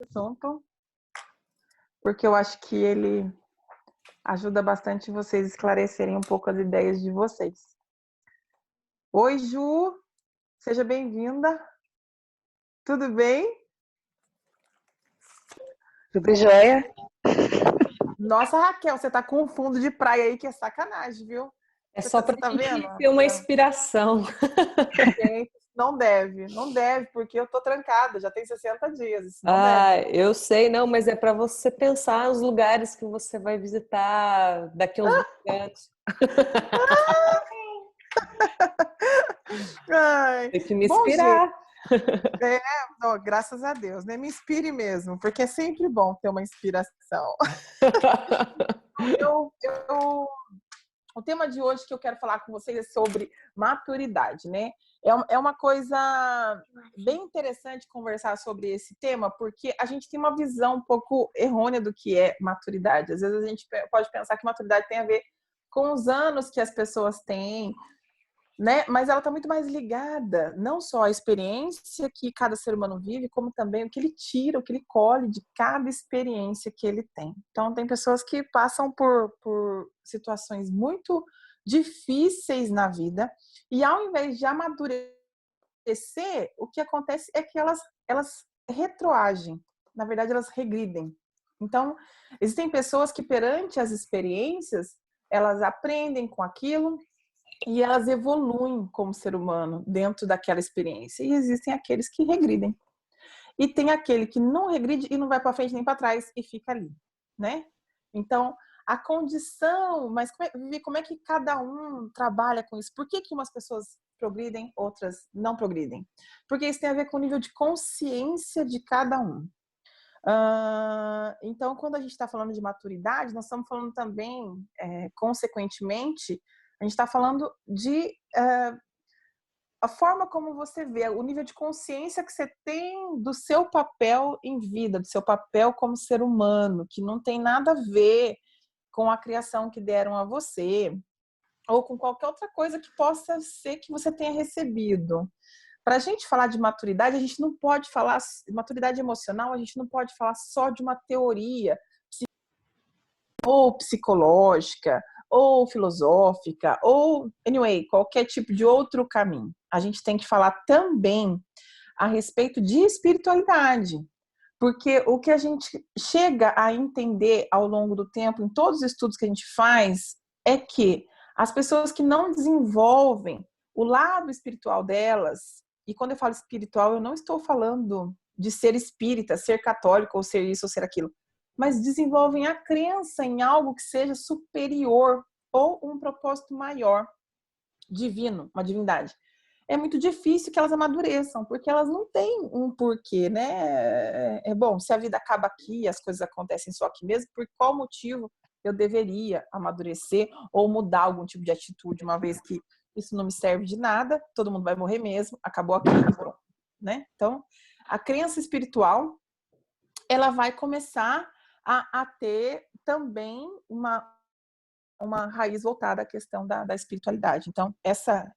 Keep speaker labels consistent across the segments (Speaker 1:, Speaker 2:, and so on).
Speaker 1: assunto, porque eu acho que ele ajuda bastante vocês esclarecerem um pouco as ideias de vocês. Oi, Ju, seja bem-vinda. Tudo bem?
Speaker 2: Tudo jóia?
Speaker 1: Nossa, Raquel, você tá com um fundo de praia aí que é sacanagem, viu?
Speaker 3: É só para
Speaker 1: tá vendo?
Speaker 3: ter uma inspiração.
Speaker 1: Gente, não deve, porque eu tô trancada, já tem 60 dias, isso não deve.
Speaker 3: Eu sei, não, mas é para você pensar os lugares que você vai visitar daqui a uns 20 anos.
Speaker 1: Ai,
Speaker 3: Tem que me
Speaker 1: bom, gente,
Speaker 3: inspirar.
Speaker 1: não, graças a Deus, né? Me inspire mesmo, porque é sempre bom ter uma inspiração. O tema de hoje que eu quero falar com vocês é sobre maturidade, né? É uma coisa bem interessante conversar sobre esse tema, porque a gente tem uma visão um pouco errônea do que é maturidade. Às vezes a gente pode pensar que maturidade tem a ver com os anos que as pessoas têm, né? Mas ela está muito mais ligada, não só à experiência que cada ser humano vive, como também o que ele tira, o que ele colhe de cada experiência que ele tem. Então, tem pessoas que passam por situações muito difíceis na vida e, ao invés de amadurecer, o que acontece é que elas retroagem. Na verdade, elas regridem. Então, existem pessoas que, perante as experiências, elas aprendem com aquilo, e elas evoluem como ser humano dentro daquela experiência. E existem aqueles que regridem. E tem aquele que não regride e não vai para frente nem para trás e fica ali, né? Então, a condição, mas como é que cada um trabalha com isso? Por que umas pessoas progridem, outras não progridem? Porque isso tem a ver com o nível de consciência de cada um. Então, quando a gente está falando de maturidade, nós estamos falando também, consequentemente, a gente está falando de a forma como você vê, o nível de consciência que você tem do seu papel em vida, do seu papel como ser humano, que não tem nada a ver com a criação que deram a você, ou com qualquer outra coisa que possa ser que você tenha recebido. Para a gente falar de maturidade, a gente não pode falar, maturidade emocional, a gente não pode falar só de uma teoria ou psicológica, ou filosófica, ou, anyway, qualquer tipo de outro caminho. A gente tem que falar também a respeito de espiritualidade, porque o que a gente chega a entender ao longo do tempo, em todos os estudos que a gente faz, é que as pessoas que não desenvolvem o lado espiritual delas, e quando eu falo espiritual, eu não estou falando de ser espírita, ser católico, ou ser isso, ou ser aquilo, mas desenvolvem a crença em algo que seja superior ou um propósito maior, divino, uma divindade. É muito difícil que elas amadureçam, porque elas não têm um porquê, né? É bom, se a vida acaba aqui, as coisas acontecem só aqui mesmo, por qual motivo eu deveria amadurecer ou mudar algum tipo de atitude, uma vez que isso não me serve de nada, todo mundo vai morrer mesmo, acabou aqui, pronto, né? Então, a crença espiritual, ela vai começar a ter também uma raiz voltada à questão da espiritualidade. Então, essa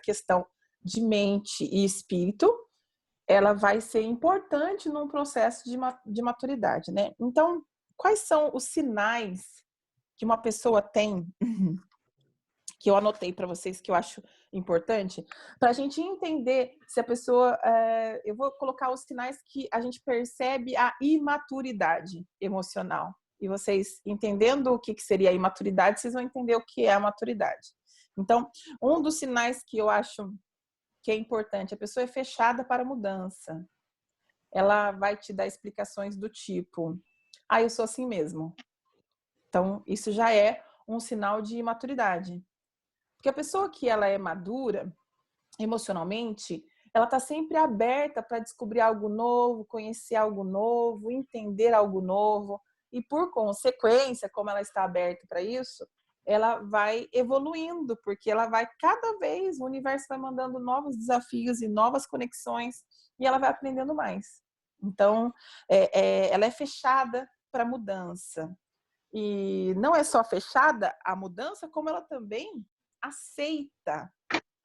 Speaker 1: questão de mente e espírito, ela vai ser importante num processo de maturidade, né? Então, quais são os sinais que uma pessoa tem, que eu anotei para vocês, que eu acho importante, para a gente entender se a pessoa... eu vou colocar os sinais que a gente percebe a imaturidade emocional. E vocês, entendendo o que seria a imaturidade, vocês vão entender o que é a maturidade. Então, um dos sinais que eu acho que é importante, a pessoa é fechada para a mudança. Ela vai te dar explicações do tipo, eu sou assim mesmo. Então, isso já é um sinal de imaturidade. Porque a pessoa que ela é madura, emocionalmente, ela está sempre aberta para descobrir algo novo, conhecer algo novo, entender algo novo. E, por consequência, como ela está aberta para isso, ela vai evoluindo, porque ela vai cada vez, o universo vai mandando novos desafios e novas conexões, e ela vai aprendendo mais. Então, ela é fechada para mudança. E não é só fechada a mudança, como ela também aceita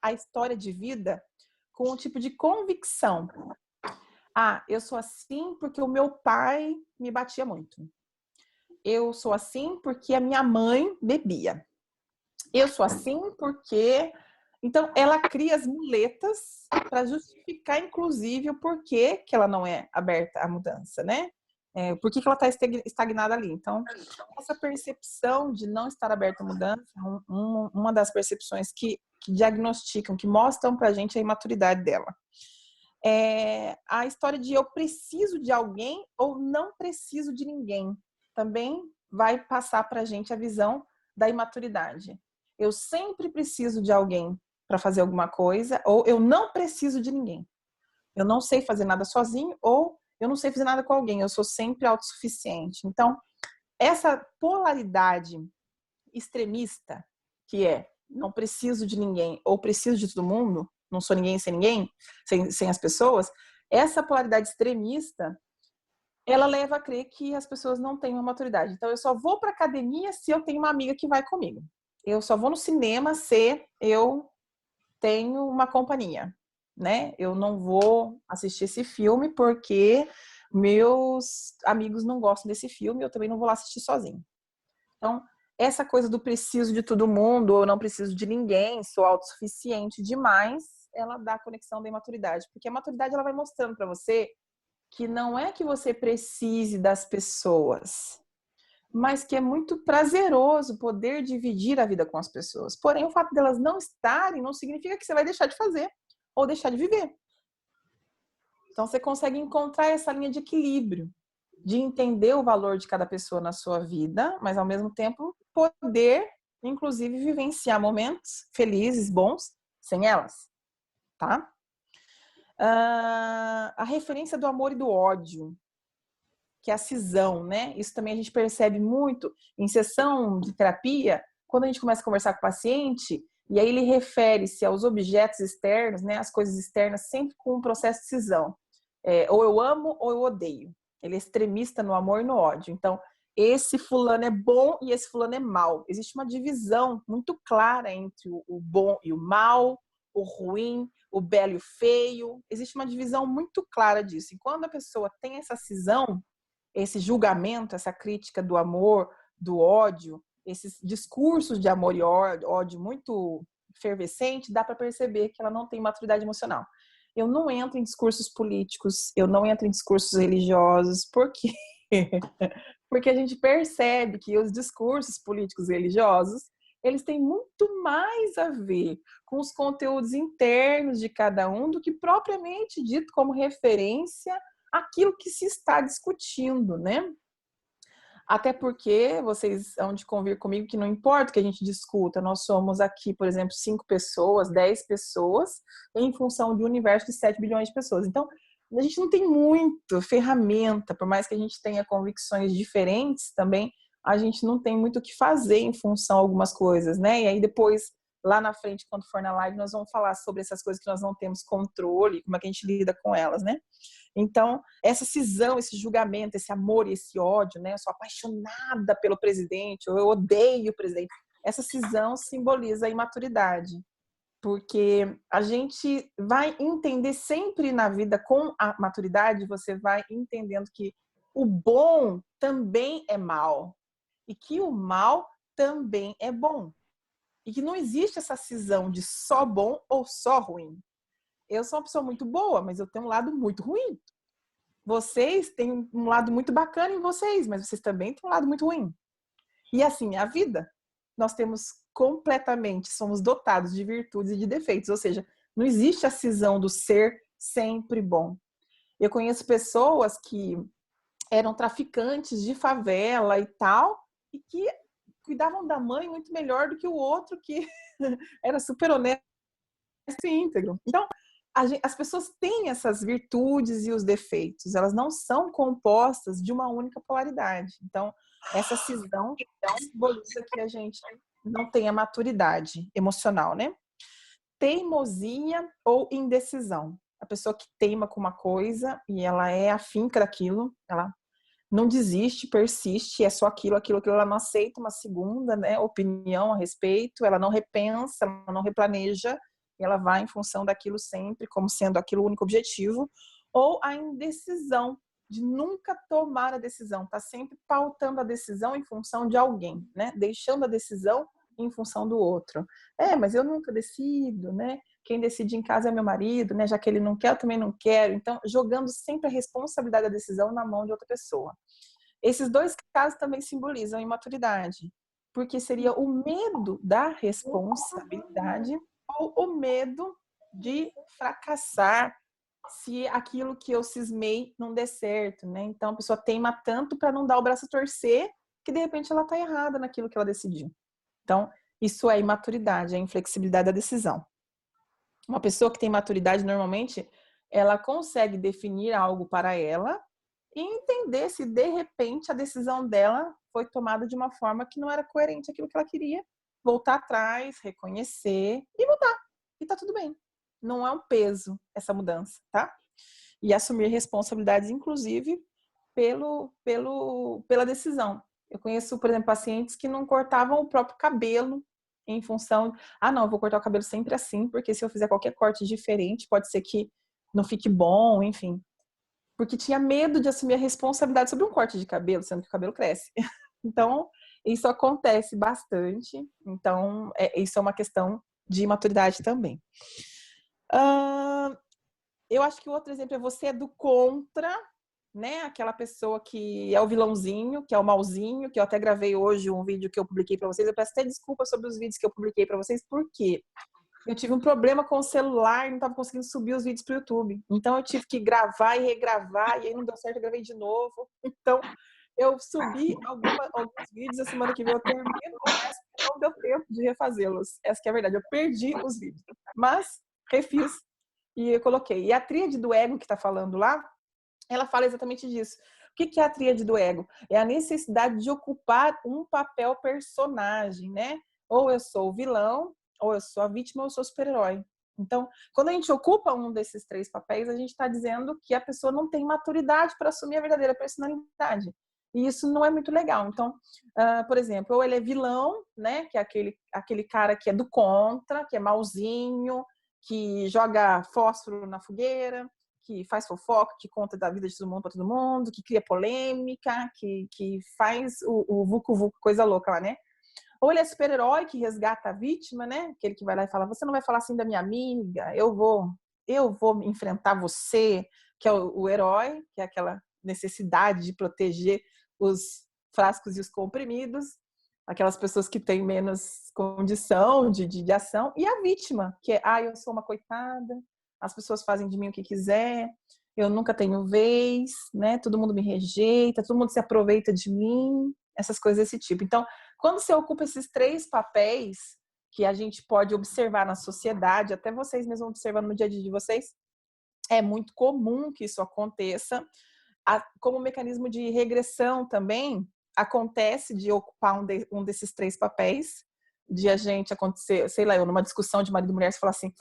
Speaker 1: a história de vida com um tipo de convicção. Ah, eu sou assim porque o meu pai me batia muito. Eu sou assim porque a minha mãe bebia. Eu sou assim porque... Então, ela cria as muletas para justificar, inclusive, o porquê que ela não é aberta à mudança, né? Por que ela está estagnada ali? Então, essa percepção de não estar aberta à mudança é uma das percepções que diagnosticam, que mostram para a gente a imaturidade dela. A história de eu preciso de alguém ou não preciso de ninguém também vai passar para a gente a visão da imaturidade. Eu sempre preciso de alguém para fazer alguma coisa, ou eu não preciso de ninguém. Eu não sei fazer nada sozinho, ou eu não sei fazer nada com alguém. Eu sou sempre autossuficiente. Então, essa polaridade extremista, que é não preciso de ninguém ou preciso de todo mundo, não sou ninguém sem ninguém, sem as pessoas, essa polaridade extremista, ela leva a crer que as pessoas não têm uma maturidade. Então, eu só vou para academia se eu tenho uma amiga que vai comigo. Eu só vou no cinema se eu tenho uma companhia, né? Eu não vou assistir esse filme porque meus amigos não gostam desse filme, eu também não vou lá assistir sozinho. Então, essa coisa do preciso de todo mundo, ou não preciso de ninguém, sou autossuficiente demais, ela dá a conexão da imaturidade. Porque a maturidade ela vai mostrando para você que não é que você precise das pessoas, mas que é muito prazeroso poder dividir a vida com as pessoas. Porém, o fato delas não estarem não significa que você vai deixar de fazer ou deixar de viver. Então, você consegue encontrar essa linha de equilíbrio, de entender o valor de cada pessoa na sua vida, mas ao mesmo tempo poder, inclusive, vivenciar momentos felizes, bons, sem elas, tá? A referência do amor e do ódio, que é a cisão, né? Isso também a gente percebe muito em sessão de terapia, quando a gente começa a conversar com o paciente, e aí ele refere-se aos objetos externos, né? As coisas externas, sempre com um processo de cisão. Ou eu amo ou eu odeio. Ele é extremista no amor e no ódio. Então, esse fulano é bom e esse fulano é mal. Existe uma divisão muito clara entre o bom e o mal, o ruim, o belo e o feio. Existe uma divisão muito clara disso. E quando a pessoa tem essa cisão, esse julgamento, essa crítica do amor, do ódio, esses discursos de amor e ódio muito efervescente, dá para perceber que ela não tem maturidade emocional. Eu não entro em discursos políticos, eu não entro em discursos religiosos, por quê? Porque a gente percebe que os discursos políticos e religiosos, eles têm muito mais a ver com os conteúdos internos de cada um do que propriamente dito como referência àquilo que se está discutindo, né? Até porque vocês hão de convir comigo que não importa o que a gente discuta, nós somos aqui, por exemplo, 5 pessoas, 10 pessoas, em função de um universo de 7 bilhões de pessoas. Então, a gente não tem muito ferramenta, por mais que a gente tenha convicções diferentes também, a gente não tem muito o que fazer em função de algumas coisas, né? E aí depois, lá na frente, quando for na live, nós vamos falar sobre essas coisas que nós não temos controle, como é que a gente lida com elas, né? Então, essa cisão, esse julgamento, esse amor e esse ódio, né? Eu sou apaixonada pelo presidente, ou eu odeio o presidente. Essa cisão simboliza a imaturidade, porque a gente vai entender sempre na vida, com a maturidade, você vai entendendo que o bom também é mal, e que o mal também é bom. E que não existe essa cisão de só bom ou só ruim. Eu sou uma pessoa muito boa, mas eu tenho um lado muito ruim. Vocês têm um lado muito bacana em vocês, mas vocês também têm um lado muito ruim. E assim, a vida, nós temos completamente, somos dotados de virtudes e de defeitos, ou seja, não existe a cisão do ser sempre bom. Eu conheço pessoas que eram traficantes de favela e tal, e que cuidavam da mãe muito melhor do que o outro que era super honesto e íntegro. Então, as pessoas têm essas virtudes e os defeitos, elas não são compostas de uma única polaridade. Então, essa cisão simboliza que a gente não tem a maturidade emocional, né? Teimosia ou indecisão. A pessoa que teima com uma coisa e ela é afinca daquilo, ela não desiste, persiste, é só aquilo, ela não aceita uma segunda, né, opinião a respeito, ela não repensa, ela não replaneja, ela vai em função daquilo sempre, como sendo aquilo o único objetivo. Ou a indecisão, de nunca tomar a decisão, tá sempre pautando a decisão em função de alguém, né? Deixando a decisão em função do outro. Mas eu nunca decido, né? Quem decide em casa é meu marido, né? Já que ele não quer, eu também não quero. Então, jogando sempre a responsabilidade da decisão na mão de outra pessoa. Esses dois casos também simbolizam imaturidade, porque seria o medo da responsabilidade ou o medo de fracassar se aquilo que eu cismei não der certo, né? Então a pessoa teima tanto para não dar o braço a torcer que de repente ela está errada naquilo que ela decidiu. Então, isso é imaturidade, é a inflexibilidade da decisão. Uma pessoa que tem maturidade, normalmente, ela consegue definir algo para ela e entender se, de repente, a decisão dela foi tomada de uma forma que não era coerente àquilo que ela queria, voltar atrás, reconhecer e mudar. E tá tudo bem. Não é um peso essa mudança, tá? E assumir responsabilidades, inclusive, pela decisão. Eu conheço, por exemplo, pacientes que não cortavam o próprio cabelo em função, não, eu vou cortar o cabelo sempre assim, porque se eu fizer qualquer corte diferente, pode ser que não fique bom, enfim. Porque tinha medo de assumir a responsabilidade sobre um corte de cabelo, sendo que o cabelo cresce. Então, isso acontece bastante. Então, isso é uma questão de maturidade também. Eu acho que o outro exemplo é você é do contra, né? Aquela pessoa que é o vilãozinho, que é o malzinho, que eu até gravei hoje um vídeo que eu publiquei para vocês. Eu peço até desculpa sobre os vídeos que eu publiquei para vocês, porque eu tive um problema com o celular e não estava conseguindo subir os vídeos para o YouTube. Então eu tive que gravar e regravar, e aí não deu certo, eu gravei de novo. Então eu subi alguns vídeos, a semana que vem eu termino, o resto não deu tempo de refazê-los. Essa que é a verdade, eu perdi os vídeos. Mas refiz e eu coloquei. E a tríade do ego que está falando lá, ela fala exatamente disso. O que é a tríade do ego? É a necessidade de ocupar um papel personagem, né? Ou eu sou o vilão, ou eu sou a vítima, ou eu sou o super-herói. Então, quando a gente ocupa um desses três papéis, a gente está dizendo que a pessoa não tem maturidade para assumir a verdadeira personalidade. E isso não é muito legal. Então, por exemplo, ou ele é vilão, né? Que é aquele cara que é do contra, que é malzinho, que joga fósforo na fogueira, que faz fofoca, que conta da vida de todo mundo para todo mundo, que cria polêmica, que faz o vucu-vucu, coisa louca lá, né? Ou ele é super-herói que resgata a vítima, né? Aquele que vai lá e fala, você não vai falar assim da minha amiga, eu vou enfrentar você, que é o herói, que é aquela necessidade de proteger os frascos e os comprimidos, aquelas pessoas que têm menos condição de ação, e a vítima, que é, eu sou uma coitada, as pessoas fazem de mim o que quiser, eu nunca tenho vez, né? Todo mundo me rejeita, todo mundo se aproveita de mim, essas coisas desse tipo. Então, quando você ocupa esses três papéis que a gente pode observar na sociedade, até vocês mesmos observando no dia a dia de vocês, é muito comum que isso aconteça. Como mecanismo de regressão também, acontece de ocupar um desses três papéis, de a gente acontecer, sei lá, eu numa discussão de marido e mulher, você fala assim,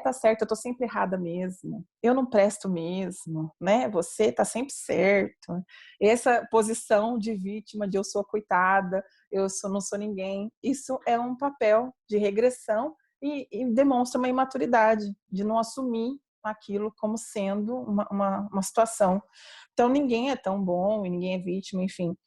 Speaker 1: tá certo, eu tô sempre errada mesmo, eu não presto mesmo, né? Você tá sempre certo. Essa posição de vítima, de eu sou a coitada, não sou ninguém, isso é um papel de regressão e demonstra uma imaturidade, de não assumir aquilo como sendo uma situação. Então, ninguém é tão bom e ninguém é vítima, enfim.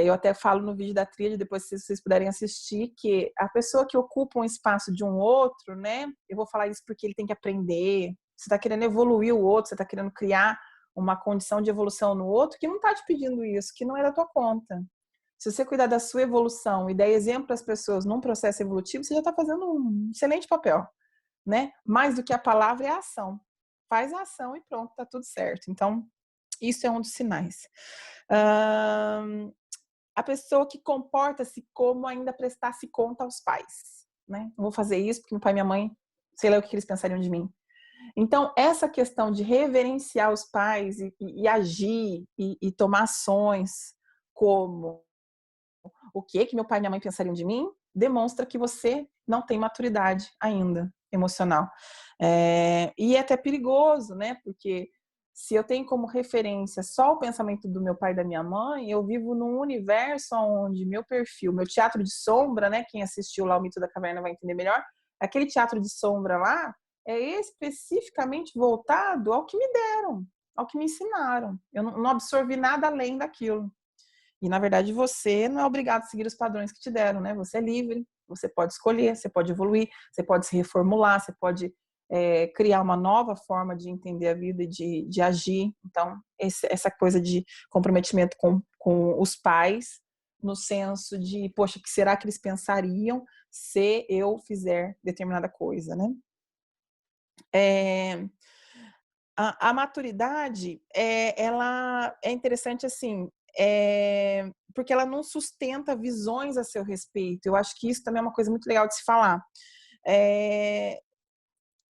Speaker 1: Eu até falo no vídeo da tríade, depois se vocês puderem assistir, que a pessoa que ocupa um espaço de um outro, né? Eu vou falar isso porque ele tem que aprender. Você está querendo evoluir o outro, você está querendo criar uma condição de evolução no outro que não está te pedindo isso, que não é da tua conta. Se você cuidar da sua evolução e der exemplo para as pessoas num processo evolutivo, você já está fazendo um excelente papel, né? Mais do que a palavra é a ação. Faz a ação e pronto, tá tudo certo. Então, isso é um dos sinais. A pessoa que comporta-se como ainda prestasse conta aos pais, né? Não vou fazer isso porque meu pai e minha mãe, sei lá o que eles pensariam de mim. Então, essa questão de reverenciar os pais e agir e tomar ações como o que meu pai e minha mãe pensariam de mim, demonstra que você não tem maturidade ainda emocional. E é até perigoso, né? Porque se eu tenho como referência só o pensamento do meu pai e da minha mãe, eu vivo num universo onde meu perfil, meu teatro de sombra, né? Quem assistiu lá o Mito da Caverna vai entender melhor. Aquele teatro de sombra lá é especificamente voltado ao que me deram, ao que me ensinaram. Eu não absorvi nada além daquilo. E, na verdade, você não é obrigado a seguir os padrões que te deram, né? Você é livre, você pode escolher, você pode evoluir, você pode se reformular, você pode criar uma nova forma de entender a vida e de agir. Então, essa coisa de comprometimento com os pais, no senso de, poxa, o que será que eles pensariam se eu fizer determinada coisa, né? A maturidade, ela é interessante assim, porque ela não sustenta visões a seu respeito. Eu acho que isso também é uma coisa muito legal de se falar.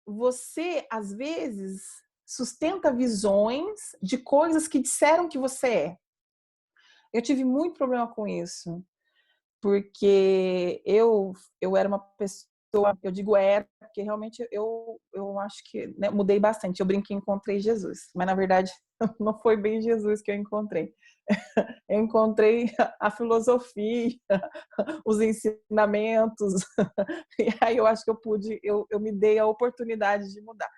Speaker 1: Você, às vezes, sustenta visões de coisas que disseram que você é. Eu tive muito problema com isso, porque eu era uma pessoa, eu digo era, porque realmente eu acho que, né, mudei bastante. Eu brinquei, encontrei Jesus, mas na verdade não foi bem Jesus que eu encontrei. Eu encontrei a filosofia, os ensinamentos, e aí eu acho que eu me dei a oportunidade de mudar.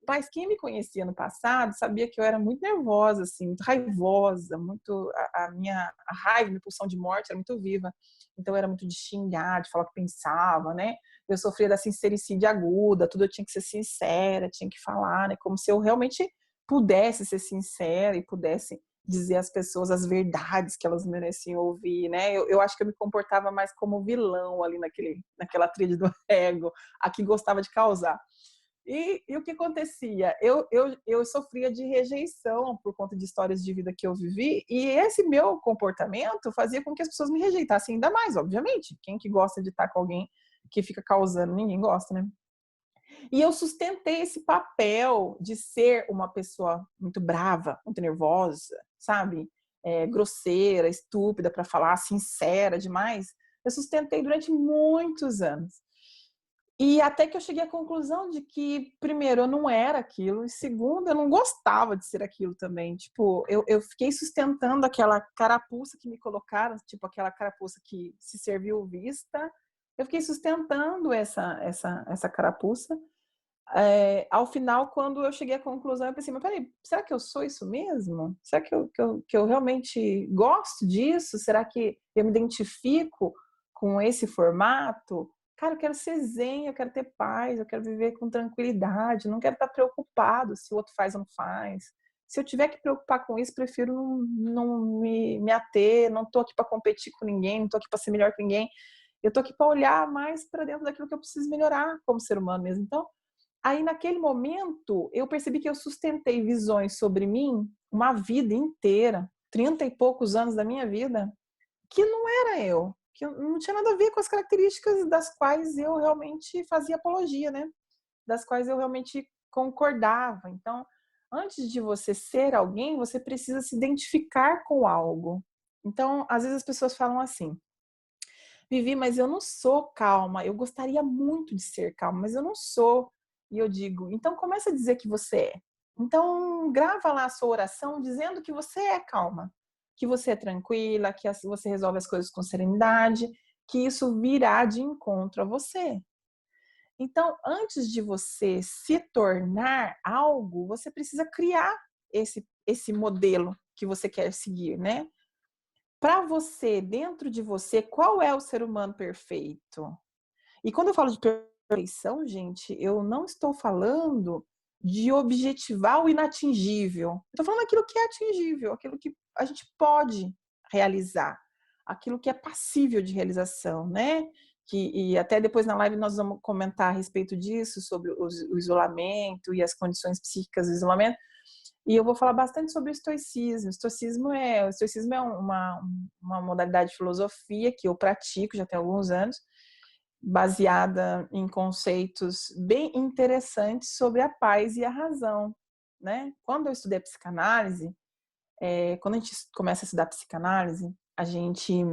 Speaker 1: Mas quem me conhecia no passado sabia que eu era muito nervosa, assim, muito raivosa, muito a minha raiva, minha pulsão de morte era muito viva. Então eu era muito de xingar, de falar o que pensava, né? Eu sofria da sincericídia aguda, tudo eu tinha que ser sincera, tinha que falar, né? Como se eu realmente pudesse ser sincera e pudesse dizer às pessoas as verdades que elas mereciam ouvir, né? Eu acho que eu me comportava mais como vilão ali naquela trilha do ego, a que gostava de causar. E o que acontecia? Eu sofria de rejeição por conta de histórias de vida que eu vivi, e esse meu comportamento fazia com que as pessoas me rejeitassem ainda mais, obviamente. Quem que gosta de estar com alguém que fica causando? Ninguém gosta, né? E eu sustentei esse papel de ser uma pessoa muito brava, muito nervosa, sabe? Grosseira, estúpida para falar, sincera demais. Eu sustentei durante muitos anos. E até que eu cheguei à conclusão de que, primeiro, eu não era aquilo, e segundo, eu não gostava de ser aquilo também. Tipo, eu fiquei sustentando aquela carapuça que me colocaram, tipo aquela carapuça que se serviu vista. Eu fiquei sustentando essa carapuça. Ao final, quando eu cheguei à conclusão, eu pensei, mas peraí, será que eu sou isso mesmo? Será que eu realmente gosto disso? Será que eu me identifico com esse formato? Cara, eu quero ser zen, eu quero ter paz, eu quero viver com tranquilidade, não quero estar preocupado se o outro faz ou não faz. Se eu tiver que preocupar com isso, prefiro não me ater, não estou aqui para competir com ninguém, não estou aqui para ser melhor que ninguém. Eu estou aqui para olhar mais para dentro daquilo que eu preciso melhorar como ser humano mesmo. Então, aí naquele momento, eu percebi que eu sustentei visões sobre mim uma vida inteira, 30 e poucos anos da minha vida, que não era eu, que não tinha nada a ver com as características das quais eu realmente fazia apologia, né? Das quais eu realmente concordava. Então, antes de você ser alguém, você precisa se identificar com algo. Então, às vezes as pessoas falam assim: Vivi, mas eu não sou calma. Eu gostaria muito de ser calma, mas eu não sou. E eu digo, então começa a dizer que você é. Então, grava lá a sua oração dizendo que você é calma, que você é tranquila, que você resolve as coisas com serenidade, que isso virá de encontro a você. Então, antes de você se tornar algo, você precisa criar esse modelo que você quer seguir, né? Para você, dentro de você, qual é o ser humano perfeito? E quando eu falo de perfeição, gente, eu não estou falando de objetivar o inatingível. Estou falando aquilo que é atingível, aquilo que a gente pode realizar, aquilo que é passível de realização, né? E até depois na live nós vamos comentar a respeito disso, sobre o isolamento e as condições psíquicas do isolamento. E eu vou falar bastante sobre o estoicismo. O estoicismo é uma modalidade de filosofia que eu pratico já tem alguns anos, baseada em conceitos bem interessantes sobre a paz e a razão, né? Quando eu estudei a psicanálise, quando a gente começa a estudar a psicanálise, a gente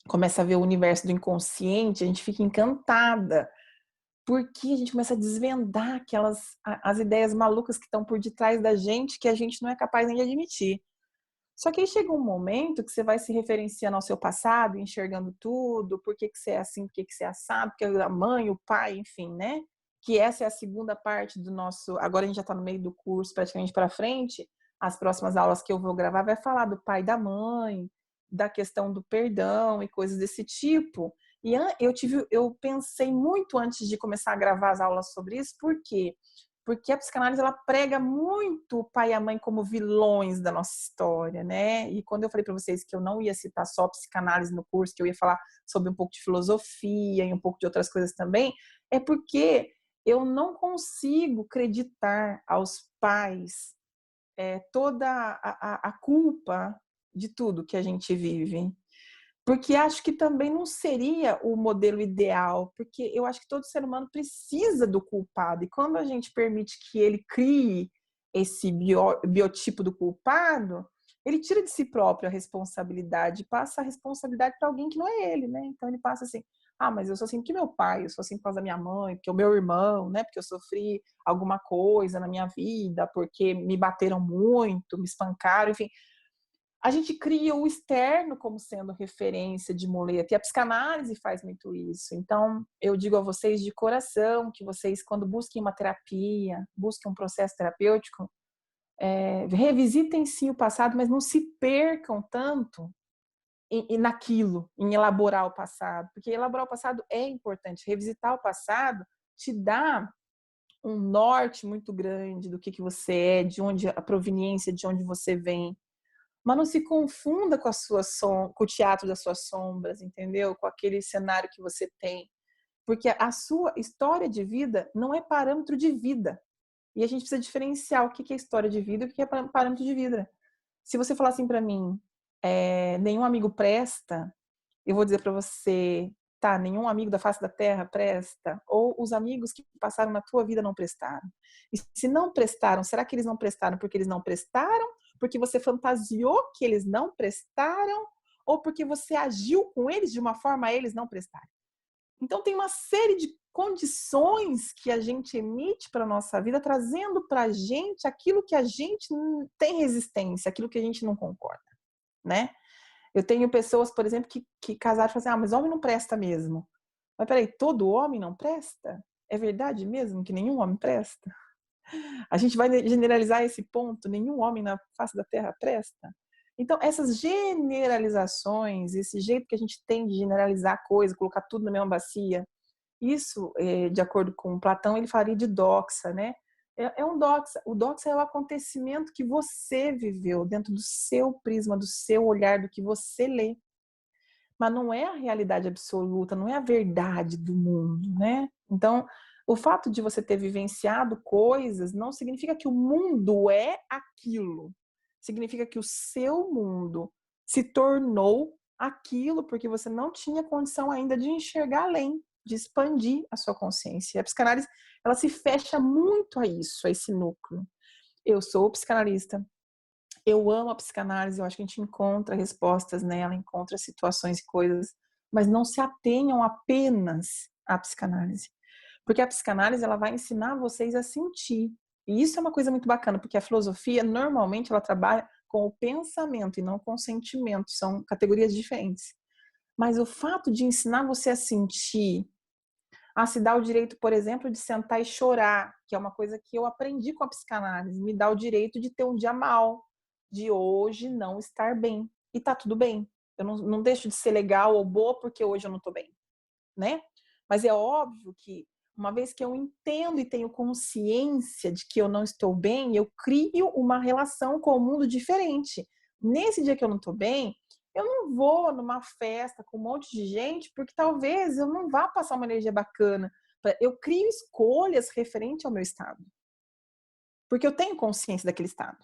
Speaker 1: começa a ver o universo do inconsciente, a gente fica encantada, porque a gente começa a desvendar as ideias malucas que estão por detrás da gente, que a gente não é capaz nem de admitir. Só que aí chega um momento que você vai se referenciando ao seu passado, enxergando tudo, por que você é assim, por que você é assado, porque a mãe, o pai, enfim, né? que essa é a segunda parte do nosso... Agora a gente já está no meio do curso, praticamente para frente. As próximas aulas que eu vou gravar vai falar do pai e da mãe, da questão do perdão e coisas desse tipo. E eu pensei muito antes de começar a gravar as aulas sobre isso, por quê? Porque a psicanálise, ela prega muito o pai e a mãe como vilões da nossa história, né? E quando eu falei para vocês que eu não ia citar só psicanálise no curso, que eu ia falar sobre um pouco de filosofia e um pouco de outras coisas também, é porque eu não consigo acreditar aos pais toda a culpa de tudo que a gente vive. Porque acho que também não seria o modelo ideal, porque eu acho que todo ser humano precisa do culpado. E quando a gente permite que ele crie esse biotipo do culpado, ele tira de si próprio a responsabilidade, passa a responsabilidade para alguém que não é ele, né? Então ele passa assim: ah, mas eu sou assim porque meu pai, eu sou assim por causa da minha mãe, porque o meu irmão, né? Porque eu sofri alguma coisa na minha vida, porque me bateram muito, me espancaram, enfim. A gente cria o externo como sendo referência de muleta, e a psicanálise faz muito isso. Então, eu digo a vocês de coração que vocês, quando busquem uma terapia, busquem um processo terapêutico, revisitem sim o passado, mas não se percam tanto naquilo, em elaborar o passado, porque elaborar o passado é importante. Revisitar o passado te dá um norte muito grande do que você é, de onde a proveniência, de onde você vem. Mas não se confunda com com o teatro das suas sombras, entendeu? Com aquele cenário que você tem. Porque a sua história de vida não é parâmetro de vida. E a gente precisa diferenciar o que é história de vida e o que é parâmetro de vida. Se você falar assim para mim, nenhum amigo presta, eu vou dizer para você, tá, nenhum amigo da face da terra presta, ou os amigos que passaram na tua vida não prestaram. E se não prestaram, será que eles não prestaram porque eles não prestaram? Porque você fantasiou que eles não prestaram? Ou porque você agiu com eles de uma forma a eles não prestarem? Então tem uma série de condições que a gente emite para a nossa vida, trazendo para a gente aquilo que a gente tem resistência, aquilo que a gente não concorda, né? Eu tenho pessoas, por exemplo, que casaram e falam assim, ah, mas homem não presta mesmo. Mas peraí, todo homem não presta? É verdade mesmo que nenhum homem presta? A gente vai generalizar esse ponto? Nenhum homem na face da terra presta? Então, essas generalizações, esse jeito que a gente tem de generalizar coisa, colocar tudo na mesma bacia, isso, de acordo com Platão, ele falaria de doxa, né? É um doxa. O doxa é o acontecimento que você viveu dentro do seu prisma, do seu olhar, do que você lê. Mas não é a realidade absoluta, não é a verdade do mundo, né? Então, o fato de você ter vivenciado coisas não significa que o mundo é aquilo. Significa que o seu mundo se tornou aquilo porque você não tinha condição ainda de enxergar além, de expandir a sua consciência. E a psicanálise, ela se fecha muito a isso, a esse núcleo. Eu sou psicanalista, eu amo a psicanálise, eu acho que a gente encontra respostas nela, encontra situações e coisas, mas não se atenham apenas à psicanálise. Porque a psicanálise, ela vai ensinar vocês a sentir. E isso é uma coisa muito bacana, porque a filosofia, normalmente, ela trabalha com o pensamento e não com o sentimento. São categorias diferentes. Mas o fato de ensinar você a sentir, a se dar o direito, por exemplo, de sentar e chorar, que é uma coisa que eu aprendi com a psicanálise, me dá o direito de ter um dia mal, de hoje não estar bem. E tá tudo bem. Eu não deixo de ser legal ou boa porque hoje eu não tô bem, né? Mas é óbvio que uma vez que eu entendo e tenho consciência de que eu não estou bem, eu crio uma relação com o mundo diferente. Nesse dia que eu não estou bem, eu não vou numa festa com um monte de gente, porque talvez eu não vá passar uma energia bacana. Eu crio escolhas referente ao meu estado, porque eu tenho consciência daquele estado.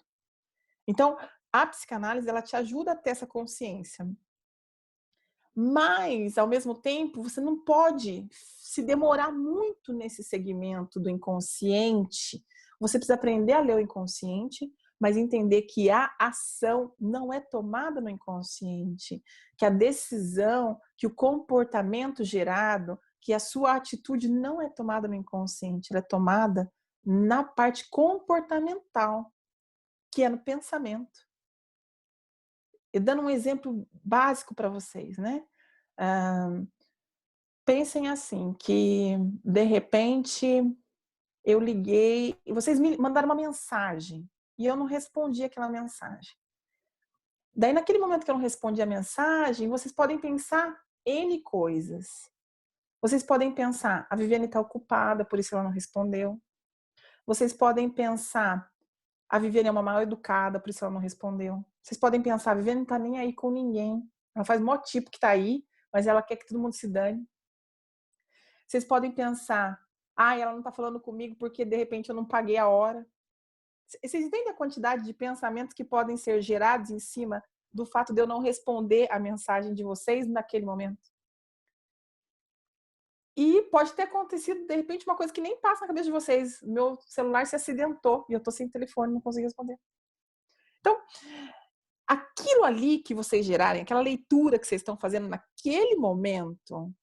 Speaker 1: Então, a psicanálise, ela te ajuda a ter essa consciência. Mas, ao mesmo tempo, você não pode se demorar muito nesse segmento do inconsciente. Você precisa aprender a ler o inconsciente, mas entender que a ação não é tomada no inconsciente, que a decisão, que o comportamento gerado, que a sua atitude não é tomada no inconsciente, ela é tomada na parte comportamental, que é no pensamento. E dando um exemplo básico para vocês, né? Pensem assim, que de repente eu liguei e vocês me mandaram uma mensagem e eu não respondi aquela mensagem. Daí, naquele momento que eu não respondi a mensagem, vocês podem pensar N coisas. Vocês podem pensar, a Viviane está ocupada, por isso ela não respondeu. Vocês podem pensar, a Viviane é uma mal educada, por isso ela não respondeu. Vocês podem pensar, a Viviane não está nem aí com ninguém. Ela faz mó tipo que está aí, mas ela quer que todo mundo se dane. Vocês podem pensar, ela não está falando comigo porque de repente eu não paguei a hora. Vocês entendem a quantidade de pensamentos que podem ser gerados em cima do fato de eu não responder a mensagem de vocês naquele momento? E pode ter acontecido, de repente, uma coisa que nem passa na cabeça de vocês. Meu celular se acidentou e eu tô sem telefone, não consigo responder. Então, aquilo ali que vocês gerarem, aquela leitura que vocês estão fazendo naquele momento,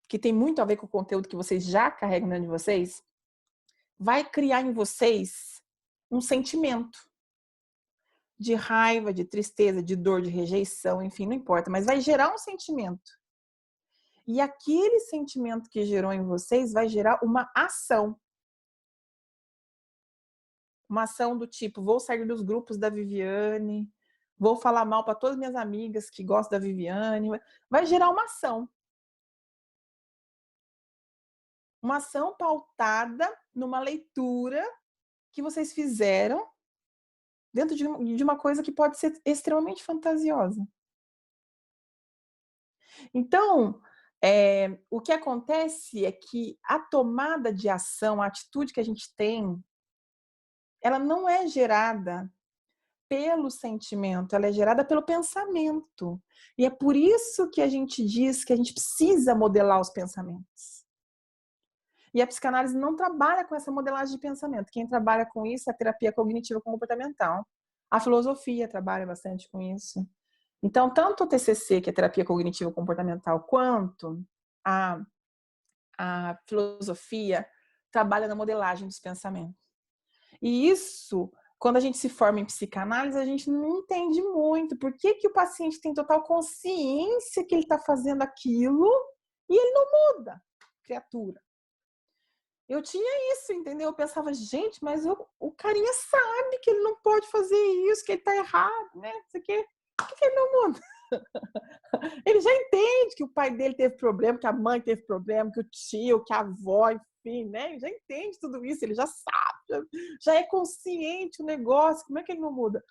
Speaker 1: que tem muito a ver com o conteúdo que vocês já carregam dentro de vocês, vai criar em vocês um sentimento de raiva, de tristeza, de dor, de rejeição, enfim, não importa, mas vai gerar um sentimento. E aquele sentimento que gerou em vocês vai gerar uma ação. Uma ação do tipo, vou sair dos grupos da Viviane, vou falar mal para todas as minhas amigas que gostam da Viviane. Vai gerar uma ação. Uma ação pautada numa leitura que vocês fizeram dentro de uma coisa que pode ser extremamente fantasiosa. Então, o que acontece é que a tomada de ação, a atitude que a gente tem, ela não é gerada pelo sentimento, ela é gerada pelo pensamento. E é por isso que a gente diz que a gente precisa modelar os pensamentos. E a psicanálise não trabalha com essa modelagem de pensamento. Quem trabalha com isso é a terapia cognitiva comportamental. A filosofia trabalha bastante com isso. Então, tanto o TCC, que é terapia cognitiva comportamental, quanto a filosofia trabalha na modelagem dos pensamentos. E isso, quando a gente se forma em psicanálise, a gente não entende muito por que o paciente tem total consciência que ele está fazendo aquilo e ele não muda, criatura. Eu tinha isso, entendeu? Eu pensava, gente, mas o carinha sabe que ele não pode fazer isso, que ele tá errado, né? Isso aqui, por que ele não muda? Ele já entende que o pai dele teve problema, que a mãe teve problema, que o tio, que a avó, enfim, né? Ele já entende tudo isso, ele já sabe, já é consciente o negócio. Como é que ele não muda?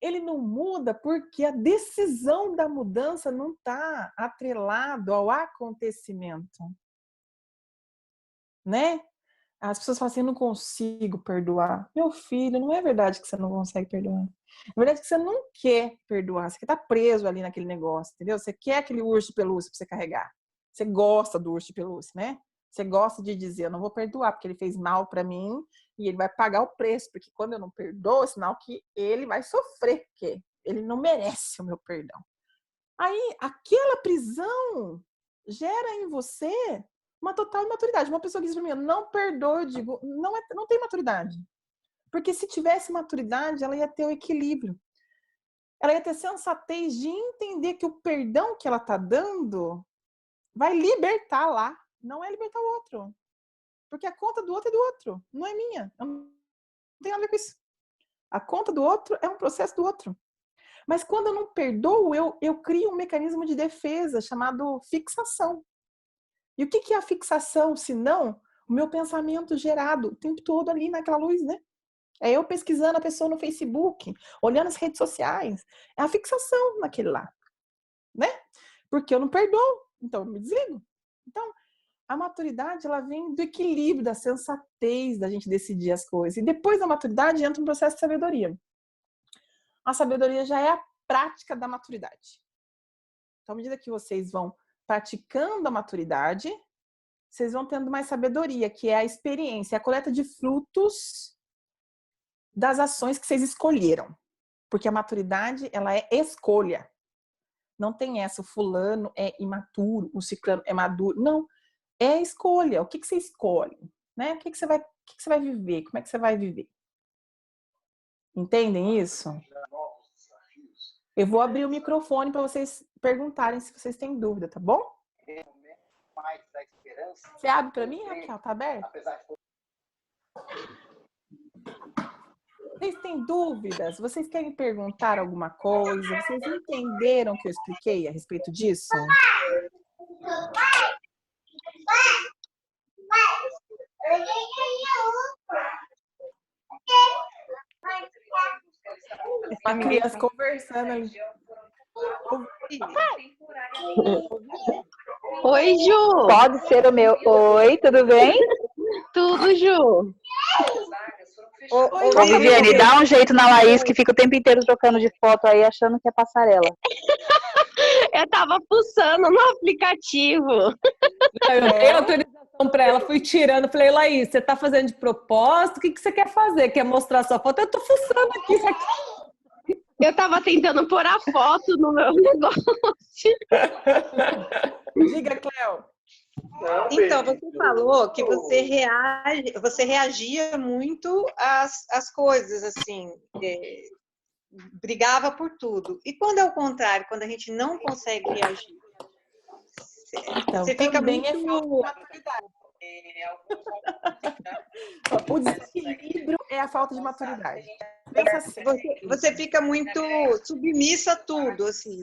Speaker 1: Ele não muda porque a decisão da mudança não está atrelado ao acontecimento, né? As pessoas falam assim, eu não consigo perdoar. Meu filho, não é verdade que você não consegue perdoar. É verdade que você não quer perdoar. Você quer estar preso ali naquele negócio, entendeu? Você quer aquele urso de pelúcia para você carregar. Você gosta do urso de pelúcia, né? Você gosta de dizer, eu não vou perdoar porque ele fez mal para mim e ele vai pagar o preço. Porque quando eu não perdoo, é sinal que ele vai sofrer, porque ele não merece o meu perdão. Aí, aquela prisão gera em você uma total imaturidade. Uma pessoa que diz para mim, eu não perdoo, eu digo, não tem maturidade. Porque se tivesse maturidade, ela ia ter o equilíbrio. Ela ia ter sensatez de entender que o perdão que ela está dando vai libertar lá, não é libertar o outro. Porque a conta do outro é do outro, não é minha. Não tem nada a ver com isso. A conta do outro é um processo do outro. Mas quando eu não perdoo, eu crio um mecanismo de defesa chamado fixação. E o que é a fixação, se não o meu pensamento gerado o tempo todo ali naquela luz, né? É eu pesquisando a pessoa no Facebook, olhando as redes sociais. É a fixação naquele lá, né? Porque eu não perdoo, então eu me desligo. Então, a maturidade, ela vem do equilíbrio, da sensatez da gente decidir as coisas. E depois da maturidade entra um processo de sabedoria. A sabedoria já é a prática da maturidade. Então, à medida que vocês vão praticando a maturidade, vocês vão tendo mais sabedoria, que é a experiência, a coleta de frutos das ações que vocês escolheram. Porque a maturidade, ela é escolha. Não tem essa, o fulano é imaturo, o ciclano é maduro. Não, é escolha. O que você escolhe? Né? O que você vai viver? Como é que você vai viver? Entendem isso? Eu vou abrir o microfone para vocês perguntarem se vocês têm dúvida, tá bom? Você abre para mim, Raquel? Tá aberto? Vocês têm dúvidas? Vocês querem perguntar alguma coisa? Vocês entenderam o que eu expliquei a respeito disso? A criança conversando ali.
Speaker 2: Oi, Ju.
Speaker 4: Pode ser o meu. Oi, tudo bem?
Speaker 2: Tudo, Ju.
Speaker 4: Ô, Viviane, dá um jeito na Laís que fica o tempo inteiro trocando de foto aí, achando que é passarela.
Speaker 2: Eu tava pulsando no aplicativo.
Speaker 3: Eu dei autorização para ela, fui tirando. Falei, Laís, você tá fazendo de propósito? O que você quer fazer? Quer mostrar sua foto? Eu tô fuçando aqui. Isso aqui.
Speaker 2: Eu tava tentando pôr a foto no meu negócio.
Speaker 1: Diga, Cléo.
Speaker 5: Então, você falou que você reagia muito às coisas, assim, brigava por tudo. E quando é o contrário, quando a gente não consegue reagir?
Speaker 1: Então,
Speaker 5: Você fica
Speaker 1: também
Speaker 5: muito...
Speaker 1: é falta de maturidade. O desequilíbrio é a falta de maturidade. Pensa assim.
Speaker 5: Você fica muito submissa a tudo, assim,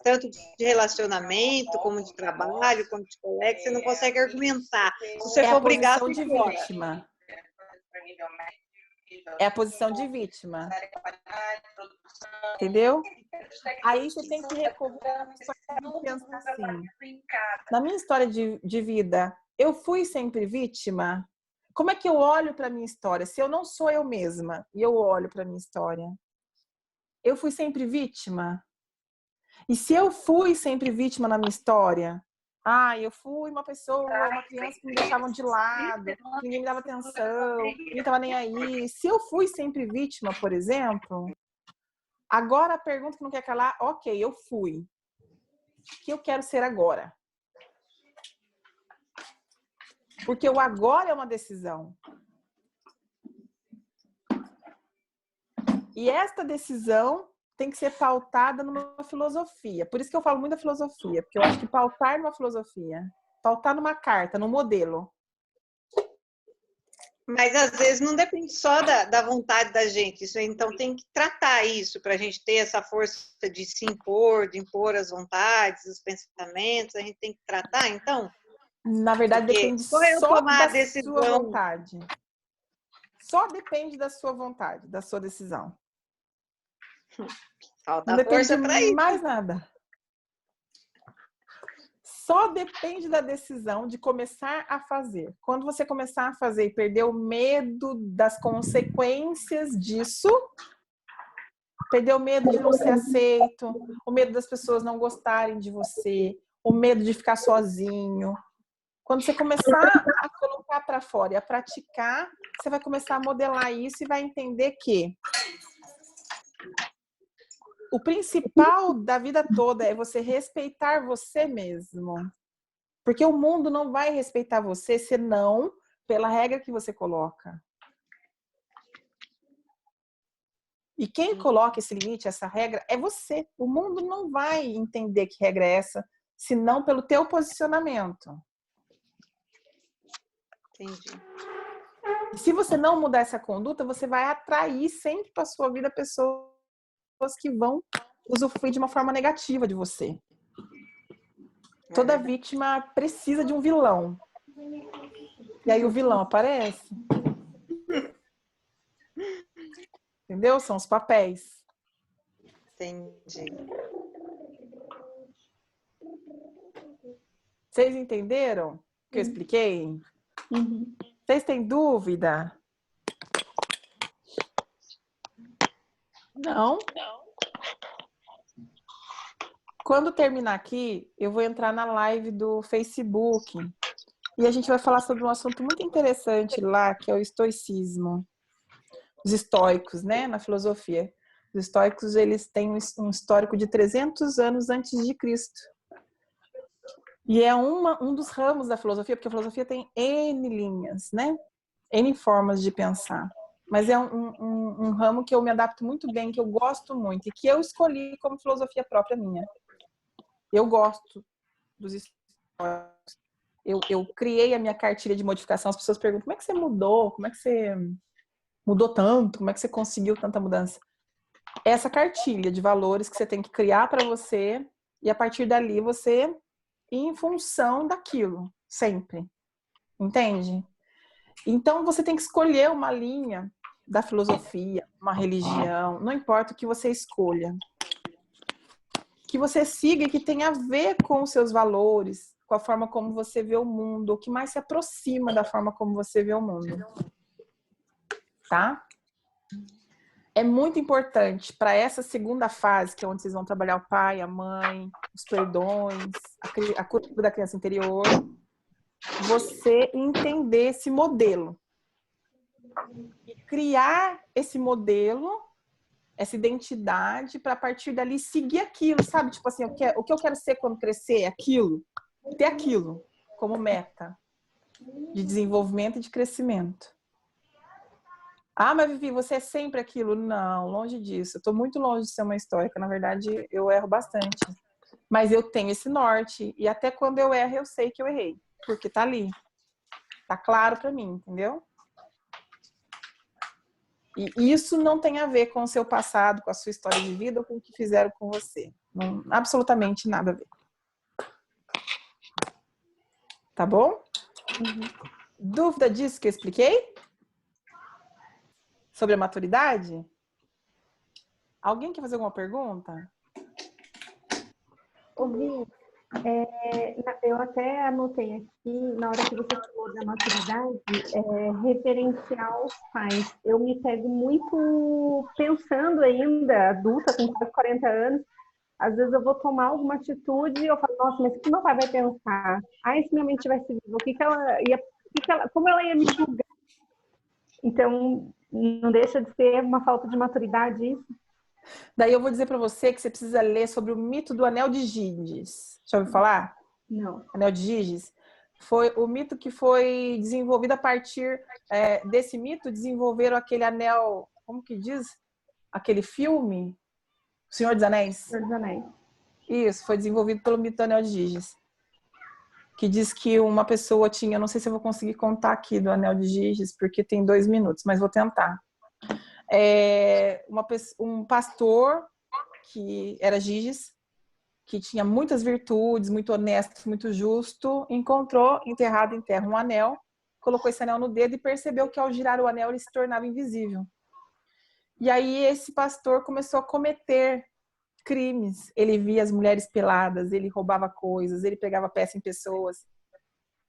Speaker 5: tanto de relacionamento, como de trabalho, como de colega, você não consegue argumentar. Se você for brigar,
Speaker 1: você de
Speaker 5: fora.
Speaker 1: vítima. É a posição de vítima. Entendeu? Aí você tem que recorrer e pensar assim. Na minha história de vida, eu fui sempre vítima? Como é que eu olho para a minha história? Se eu não sou eu mesma e eu olho para a minha história, eu fui sempre vítima? E se eu fui sempre vítima na minha história, eu fui uma criança que me deixavam de lado, ninguém me dava atenção, ninguém estava nem aí. Se eu fui sempre vítima, por exemplo, agora a pergunta que não quer calar, ok, eu fui. O que eu quero ser agora? Porque o agora é uma decisão. E esta decisão tem que ser pautada numa filosofia. Por isso que eu falo muito da filosofia, porque eu acho que pautar numa filosofia, pautar numa carta, num modelo.
Speaker 5: Mas às vezes não depende só da vontade da gente. Isso, então tem que tratar isso para a gente ter essa força de se impor, de impor as vontades, os pensamentos. A gente tem que tratar, então.
Speaker 1: Na verdade, depende só da sua vontade. Só depende da sua vontade, da sua decisão.
Speaker 5: Falta
Speaker 1: não depende
Speaker 5: força para isso.
Speaker 1: Mais nada. Só depende da decisão de começar a fazer. Quando você começar a fazer e perder o medo das consequências disso, perder o medo de não ser aceito, o medo das pessoas não gostarem de você, o medo de ficar sozinho. Quando você começar a colocar para fora e a praticar, você vai começar a modelar isso e vai entender que o principal da vida toda é você respeitar você mesmo. Porque o mundo não vai respeitar você senão pela regra que você coloca. E quem coloca esse limite, essa regra, é você. O mundo não vai entender que regra é essa, senão pelo teu posicionamento.
Speaker 5: Entendi.
Speaker 1: E se você não mudar essa conduta, você vai atrair sempre para a sua vida pessoas que vão usufruir de uma forma negativa de você. Toda vítima precisa de um vilão. E aí o vilão aparece. Entendeu? São os papéis.
Speaker 5: Entendi.
Speaker 1: Vocês entenderam o que eu expliquei? Vocês têm dúvida? Não? Quando terminar aqui, eu vou entrar na live do Facebook e a gente vai falar sobre um assunto muito interessante lá, que é o estoicismo. Os estoicos, né, na filosofia. Os estoicos, eles têm um histórico de 300 anos antes de Cristo. E é um dos ramos da filosofia, porque a filosofia tem N linhas, né? N formas de pensar. Mas é um ramo que eu me adapto muito bem, que eu gosto muito e que eu escolhi como filosofia própria minha. Eu gosto dos estoicos. eu criei a minha cartilha de modificação. As pessoas perguntam, como é que você mudou? Como é que você mudou tanto? Como é que você conseguiu tanta mudança? Essa cartilha de valores que você tem que criar para você e a partir dali você ir em função daquilo, sempre. Entende? Então você tem que escolher uma linha da filosofia, uma religião, não importa o que você escolha. Que você siga e que tenha a ver com os seus valores, com a forma como você vê o mundo, o que mais se aproxima da forma como você vê o mundo. Tá? É muito importante para essa segunda fase, que é onde vocês vão trabalhar o pai, a mãe, os perdões, a cura da criança interior, você entender esse modelo. E criar esse modelo, essa identidade, para a partir dali seguir aquilo, sabe? Tipo assim, o que eu quero ser quando crescer é aquilo. Ter aquilo como meta de desenvolvimento e de crescimento. Ah, mas Vivi, você é sempre aquilo? Não, longe disso. Eu tô muito longe de ser uma estoica. Na verdade, eu erro bastante. Mas eu tenho esse norte. E até quando eu erro, eu sei que eu errei. Porque tá ali. Tá claro pra mim, entendeu? E isso não tem a ver com o seu passado, com a sua história de vida ou com o que fizeram com você. Não, absolutamente nada a ver. Tá bom? Dúvida disso que eu expliquei? Sobre a maturidade? Alguém quer fazer alguma pergunta?
Speaker 6: Ouvi, eu até anotei aqui, na hora que você falou da maturidade, referencial aos pais. Eu me pego muito pensando ainda, adulta, com quase 40 anos, às vezes eu vou tomar alguma atitude e eu falo, nossa, mas o que meu pai vai pensar? Ah, se minha mãe tivesse viva, como ela ia me julgar? Então, não deixa de ser uma falta de maturidade isso?
Speaker 1: Daí eu vou dizer para você que você precisa ler sobre o mito do Anel de Giges. Já ouviu falar?
Speaker 6: Não.
Speaker 1: Anel de Giges? Foi o mito que foi desenvolvido a partir desse mito, desenvolveram aquele anel, como que diz? Aquele filme, O Senhor dos Anéis.
Speaker 6: Senhor dos Anéis.
Speaker 1: Isso, foi desenvolvido pelo mito do Anel de Giges. Que diz que uma pessoa tinha, não sei se eu vou conseguir contar aqui do Anel de Giges, porque tem 2 minutos, mas vou tentar. Um pastor que era Giges, que tinha muitas virtudes, muito honesto, muito justo, encontrou enterrado em terra um anel, colocou esse anel no dedo e percebeu que ao girar o anel ele se tornava invisível. E aí esse pastor começou a cometer crimes. Ele via as mulheres peladas, ele roubava coisas, ele pegava peça em pessoas.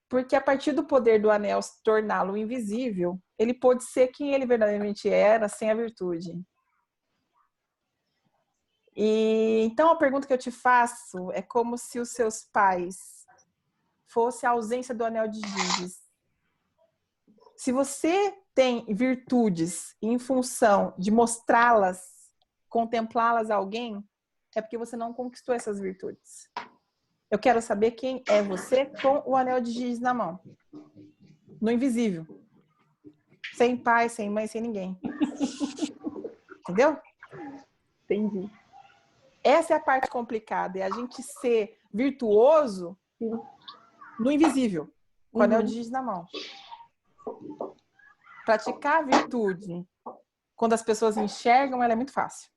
Speaker 1: Porque a partir do poder do anel se torná-lo invisível, ele pôde ser quem ele verdadeiramente era, sem a virtude. E então a pergunta que eu te faço é como se os seus pais fosse a ausência do Anel de Giges. Se você tem virtudes em função de mostrá-las, contemplá-las a alguém, é porque você não conquistou essas virtudes. Eu quero saber quem é você com o Anel de Giges na mão. No invisível. Sem pai, sem mãe, sem ninguém. Entendeu?
Speaker 6: Entendi.
Speaker 1: Essa é a parte complicada. É a gente ser virtuoso no invisível. Com o Anel de Giges na mão. Praticar a virtude quando as pessoas enxergam, ela é muito fácil.